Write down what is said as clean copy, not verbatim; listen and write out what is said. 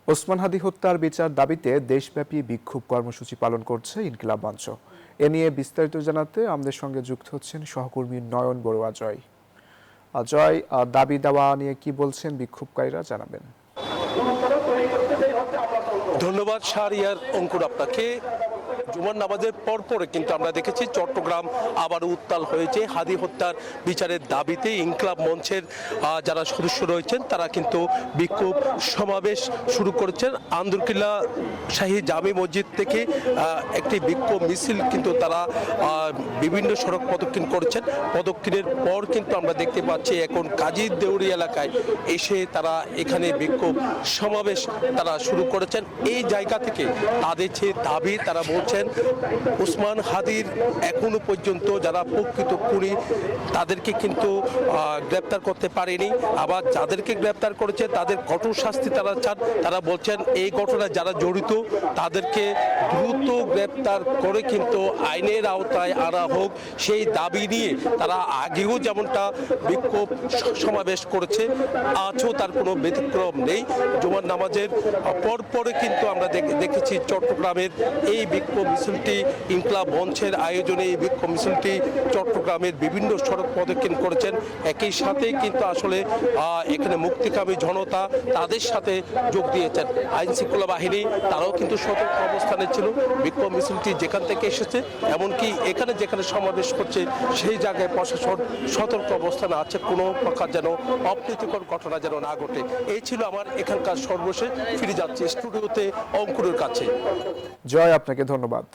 ওসমান হাদী হত্যার বিচার দাবিতে দেশব্যাপী বিক্ষোভ কর্মসূচি পালন করছে ইনকিলাব মঞ্চ। এ নিয়ে বিস্তারিত জানাতে আমাদের সঙ্গে যুক্ত হচ্ছেন সহকর্মী নয়ন বড়ুয়া জয়। জয়, দাবি দেওয়া নিয়ে কি বলছেন বিক্ষোভকারীরা, জানাবেন। ধন্যবাদ শাহরিয়ার অঙ্কুর আপনাকে। জুমার নামাজের পরপরে কিন্তু আমরা দেখেছি চট্টগ্রাম আবার উত্তাল হয়েছে হাদী হত্যার বিচারের দাবিতে ইনকিলাব মঞ্চের যারা সদস্য রয়েছেন তারা কিন্তু বিক্ষোভ সমাবেশ শুরু করেছেন। আন্দরকিল্লা শাহী জামি মসজিদ থেকে একটি বিক্ষোভ মিছিল কিন্তু তারা বিভিন্ন সড়ক প্রদক্ষিণ করেছেন। প্রদক্ষিণের পর কিন্তু আমরা দেখতে পাচ্ছি এখন কাজী দেউরি এলাকায় এসে তারা এখানে বিক্ষোভ সমাবেশ তারা শুরু করেছেন। এই জায়গা থেকে তাদের যে দাবি তারা বলছেন ওসমান হাদীর এখনো পর্যন্ত যারা প্রকৃত খুনি তাদেরকে কিন্তু গ্রেপ্তার করতে পারেনি, আবার যাদেরকে গ্রেপ্তার করেছে তাদের কঠোর শাস্তি তারা চান। তারা বলছেন এই ঘটনায় যারা জড়িত তাদেরকে দ্রুত গ্রেপ্তার করে কিন্তু আইনের আওতায় আনা হোক, সেই দাবি নিয়ে তারা আগেও যেমনটা বিক্ষোভ সমাবেশ করেছে, আজও তার কোনো ব্যতিক্রম নেই। জুমার নামাজের পরপরে কিন্তু আমরা দেখেছি চট্টগ্রামের এই বিক্ষোভ মিছিলটি ইনকিলাব মঞ্চের আয়োজনে এই বিক্ষোভ মিছিলটি চট্টগ্রামের বিভিন্ন সড়ক প্রদক্ষিণ করেছেন। একই সাথে কিন্তু আসলে এখানে মুক্তিকামী জনতা তাদের সাথে যোগ দিয়েছেন। আইন শৃঙ্খলা বাহিনী তারাও কিন্তু সতর্ক অবস্থানে ছিল। বিক্ষোভ মিছিলটি যেখান থেকে এসেছে এমনকি এখানে যেখানে সমাবেশ করছে সেই জায়গায় প্রশাসন সতর্ক অবস্থানে আছে, কোনো প্রকার যেন অপ্রীতিকর ঘটনা যেন না ঘটে। এই ছিল আমার এখানকার সর্বশেষ। ফিরে যাচ্ছে স্টুডিওতে অঙ্কুরের কাছে। জয়, আপনাকে ধন্যবাদ।